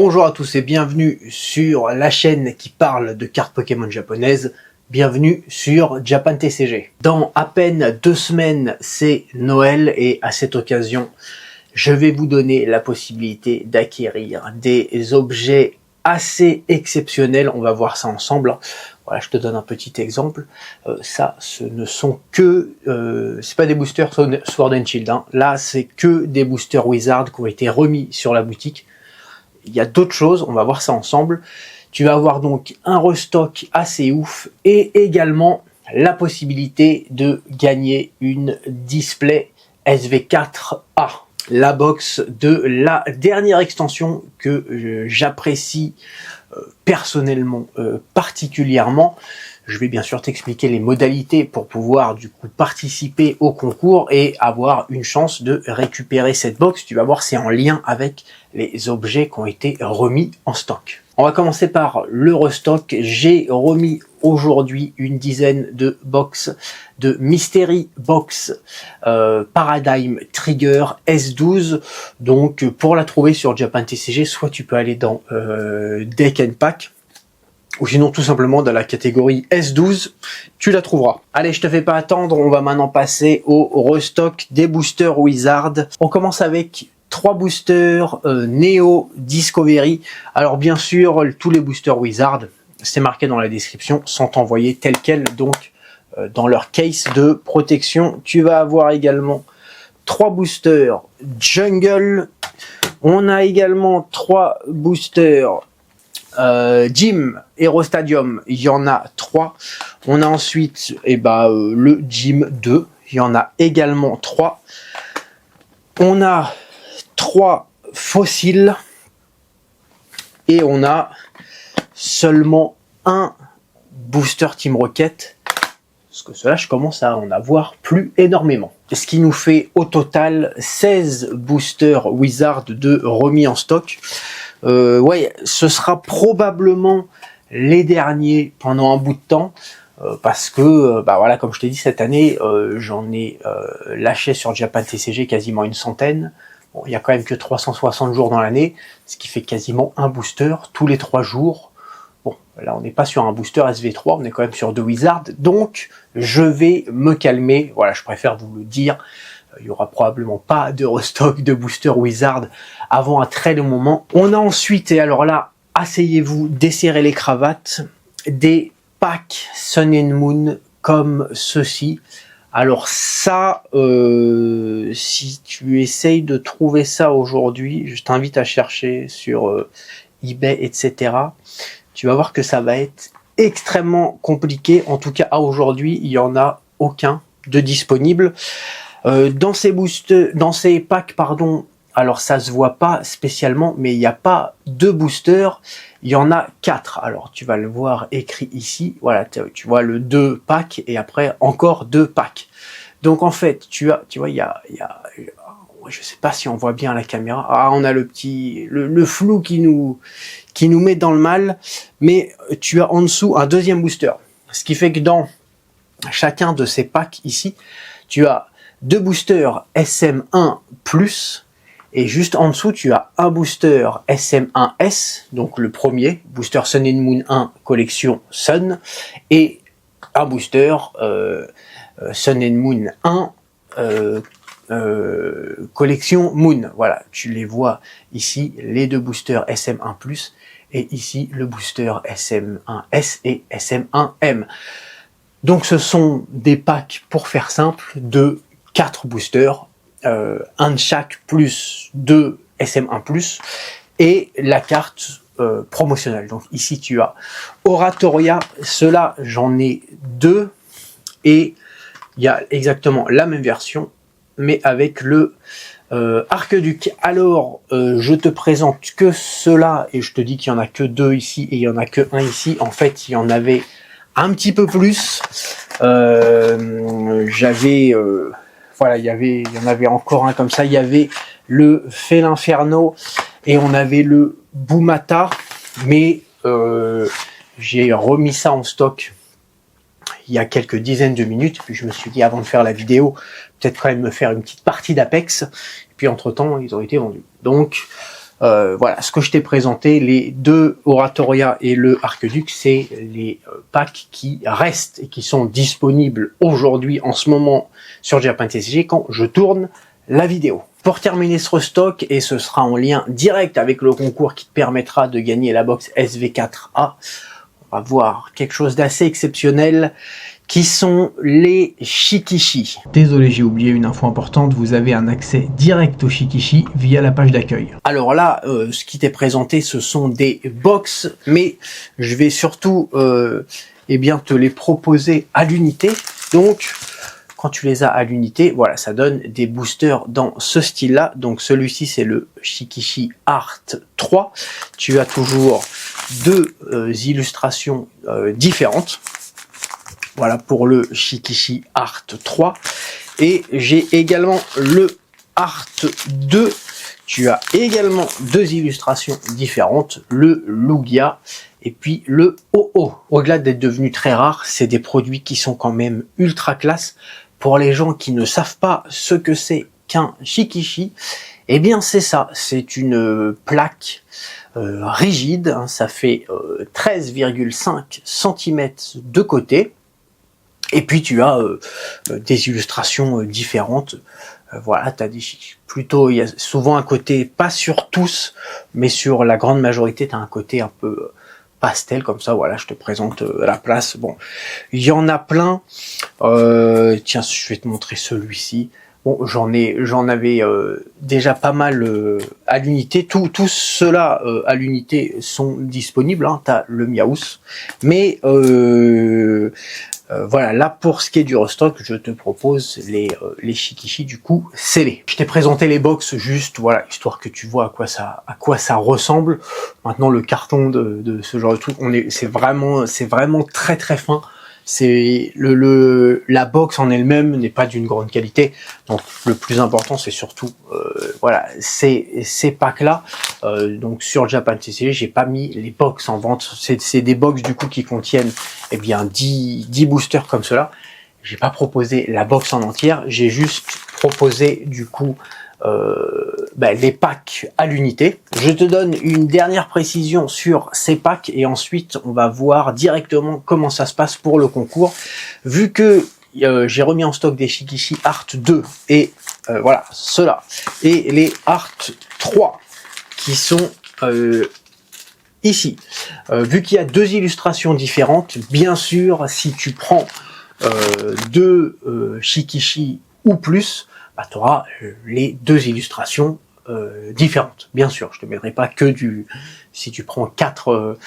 Bonjour à tous et bienvenue sur la chaîne qui parle de cartes Pokémon japonaises. Bienvenue sur Japan TCG. Dans à peine 2 semaines, c'est Noël et à cette occasion, je vais vous donner la possibilité d'acquérir des objets assez exceptionnels. On va voir ça ensemble. Voilà, je te donne un petit exemple. Ça, ce ne sont que... c'est pas des boosters Sword and Shield. Hein. Là, c'est que des boosters Wizard qui ont été remis sur la boutique. Il y a d'autres choses, on va voir ça ensemble. Tu vas avoir donc un restock assez ouf et également la possibilité de gagner une display SV4A. La box de la dernière extension que j'apprécie personnellement particulièrement. Je vais bien sûr t'expliquer les modalités pour pouvoir du coup participer au concours et avoir une chance de récupérer cette box. Tu vas voir, c'est en lien avec les objets qui ont été remis en stock. On va commencer par le restock. J'ai remis aujourd'hui une dizaine de box de Mystery Box Paradigm Trigger S12. Donc pour la trouver sur Japan TCG, soit tu peux aller dans Deck and Pack, ou sinon tout simplement dans la catégorie S12, tu la trouveras. Allez, je te fais pas attendre, on va maintenant passer au restock des boosters Wizard. On commence avec 3 boosters Neo Discovery. Alors bien sûr, tous les boosters Wizard, c'est marqué dans la description, sont envoyés tels quels, donc dans leur case de protection. Tu vas avoir également 3 boosters Jungle. On a également 3 boosters Gym Hero Stadium, il y en a 3. On a ensuite le Gym 2, il y en a également 3. On a 3 fossiles et on a seulement un booster Team Rocket, parce que cela je commence à en avoir plus énormément. Ce qui nous fait au total 16 boosters Wizard de remis en stock. Ouais, ce sera probablement les derniers pendant un bout de temps, parce que, voilà, comme je t'ai dit, cette année, j'en ai lâché sur Japan TCG quasiment une centaine. Bon, il y a quand même que 360 jours dans l'année, ce qui fait quasiment un booster tous les 3 jours. Bon, là, on n'est pas sur un booster SV3, on est quand même sur 2 Wizard, donc je vais me calmer. Voilà, je préfère vous le dire. Il n'y aura probablement pas de restock de booster Wizard avant un très long moment. On a ensuite, et alors là, asseyez-vous, desserrez les cravates, des packs Sun and Moon comme ceci. Alors ça, si tu essayes de trouver ça aujourd'hui, je t'invite à chercher sur eBay, etc. Tu vas voir que ça va être extrêmement compliqué. En tout cas, à aujourd'hui, il n'y en a aucun de disponible. Dans ces packs, pardon, alors ça se voit pas spécialement, mais il n'y a pas 2 boosters, il y en a 4. Alors tu vas le voir écrit ici, voilà, tu vois le 2 packs et après encore 2 packs. Donc en fait, tu vois, il y a je sais pas si on voit bien à la caméra. Ah, on a le flou qui nous met dans le mal, mais tu as en dessous un deuxième booster. Ce qui fait que dans chacun de ces packs ici, tu as 2 boosters SM1+, et juste en dessous, tu as un booster SM1S, donc le premier, booster Sun and Moon 1, collection Sun, et un booster Sun and Moon 1, collection Moon. Voilà, tu les vois ici, les 2 boosters SM1+, et ici le booster SM1S et SM1M. Donc ce sont des packs, pour faire simple, de 4 boosters, un de chaque plus 2 SM1+, et la carte promotionnelle. Donc ici tu as Oratoria, cela j'en ai 2, et il y a exactement la même version, mais avec le Arqueduc. Alors je te présente que cela, et je te dis qu'il n'y en a que 2 ici, et il n'y en a que 1 ici. En fait, il y en avait un petit peu plus. Voilà, il y en avait encore un comme ça. Il y avait le Félinferno et on avait le Boumata, mais j'ai remis ça en stock il y a quelques dizaines de minutes. Puis je me suis dit, avant de faire la vidéo, peut-être quand même me faire une petite partie d'Apex. Et puis entre temps, ils ont été vendus. Donc Voilà, ce que je t'ai présenté, les deux Oratoria et le Arqueduc, c'est les packs qui restent et qui sont disponibles aujourd'hui, en ce moment, sur Japan TCG, quand je tourne la vidéo. Pour terminer ce restock, et ce sera en lien direct avec le concours qui te permettra de gagner la box SV4A, on va voir quelque chose d'assez exceptionnel, qui sont les Shikishi. Désolé, j'ai oublié une info importante, vous avez un accès direct aux Shikishi via la page d'accueil. Alors là, ce qui t'est présenté, ce sont des box, mais je vais surtout eh bien, te les proposer à l'unité. Donc, quand tu les as à l'unité, voilà, ça donne des boosters dans ce style-là. Donc celui-ci, c'est le Shikishi Art 3. Tu as toujours deux illustrations différentes. Voilà pour le Shikishi Art 3. Et j'ai également le Art 2. Tu as également deux illustrations différentes, le Lugia et puis le OO. Au-delà d'être devenu très rare, c'est des produits qui sont quand même ultra classe. Pour les gens qui ne savent pas ce que c'est qu'un Shikishi, eh bien c'est ça, c'est une plaque rigide, hein, ça fait 13,5 cm de côté. Et puis tu as des illustrations différentes. Voilà, tu as des plutôt, il y a souvent un côté, pas sur tous, mais sur la grande majorité, tu as un côté un peu pastel comme ça. Voilà, je te présente la place. Bon, il y en a plein. Tiens, je vais te montrer celui-ci. Bon, j'en avais déjà pas mal à l'unité. Tous ceux-là à l'unité sont disponibles. Hein. Tu as le Miaus, mais voilà, là pour ce qui est du restock, je te propose les Shikishi du coup scellés. Je t'ai présenté les box juste, voilà, histoire que tu vois à quoi ça ressemble. Maintenant le carton de ce genre de truc, c'est vraiment très très fin. C'est la box en elle-même n'est pas d'une grande qualité, donc le plus important c'est surtout voilà ces packs là. Donc sur Japan TCG, j'ai pas mis les box en vente, c'est des box du coup qui contiennent eh bien 10 boosters comme cela. J'ai pas proposé la box en entière, j'ai juste proposé du coup les packs à l'unité. Je te donne une dernière précision sur ces packs et ensuite on va voir directement comment ça se passe pour le concours. Vu que j'ai remis en stock des Shikishi Art 2 et voilà ceux-là et les Art 3 qui sont ici. Vu qu'il y a deux illustrations différentes, bien sûr si tu prends deux Shikishi ou plus, tu auras les deux illustrations différentes. Bien sûr, je te mettrai pas que du... Si tu prends 4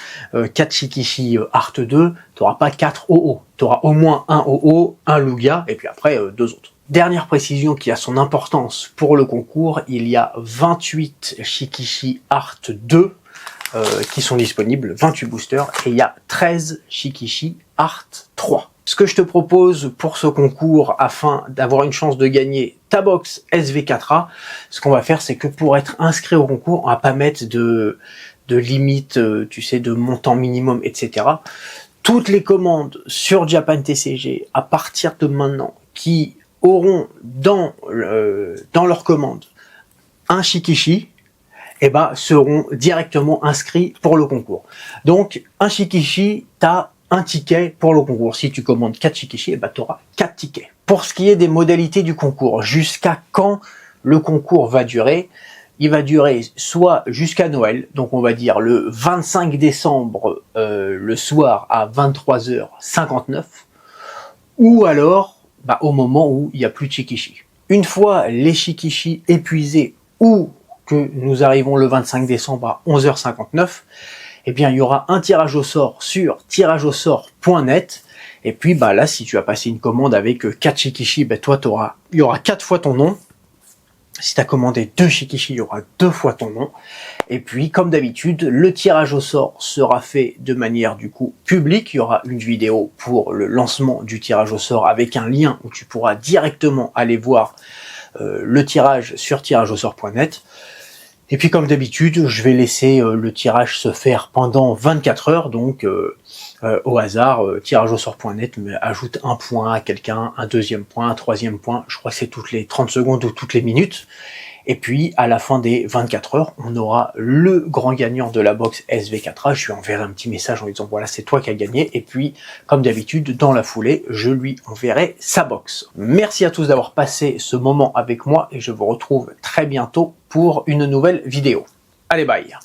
Shikishi Art 2, tu n'auras pas 4 OO. Tu auras au moins un OO, un Lugia, et puis après deux autres. Dernière précision qui a son importance pour le concours, il y a 28 Shikishi Art 2 qui sont disponibles, 28 boosters, et il y a 13 Shikishi Art 3. Ce que je te propose pour ce concours, afin d'avoir une chance de gagner ta box SV4A, ce qu'on va faire, c'est que pour être inscrit au concours, on va pas mettre de limite, tu sais, de montant minimum, etc. Toutes les commandes sur Japan TCG, à partir de maintenant, qui auront dans leur commande un Shikishi, eh ben, seront directement inscrits pour le concours. Donc, un Shikishi, tu as un ticket pour le concours. Si tu commandes 4 Shikishi, eh ben, tu auras 4 tickets. Pour ce qui est des modalités du concours, jusqu'à quand le concours va durer? Il va durer soit jusqu'à Noël, donc on va dire le 25 décembre le soir à 23h59, ou alors au moment où il n'y a plus de Shikishi. Une fois les Shikishi épuisés ou que nous arrivons le 25 décembre à 11h59, eh bien il y aura un tirage au sort sur tirageausort.net. Et puis là, si tu as passé une commande avec 4 Shikishi, toi il y aura 4 fois ton nom. Si tu as commandé 2 Shikishi, il y aura 2 fois ton nom. Et puis, comme d'habitude, le tirage au sort sera fait de manière du coup publique. Il y aura une vidéo pour le lancement du tirage au sort avec un lien où tu pourras directement aller voir le tirage sur tirageausort.net. Et puis comme d'habitude, je vais laisser le tirage se faire pendant 24 heures, donc au hasard, tirageaussort.net me ajoute un point à quelqu'un, un deuxième point, un troisième point, je crois que c'est toutes les 30 secondes ou toutes les minutes. Et puis, à la fin des 24 heures, on aura le grand gagnant de la box SV4A. Je lui enverrai un petit message en lui disant, voilà, c'est toi qui as gagné. Et puis, comme d'habitude, dans la foulée, je lui enverrai sa box. Merci à tous d'avoir passé ce moment avec moi et je vous retrouve très bientôt pour une nouvelle vidéo. Allez, bye!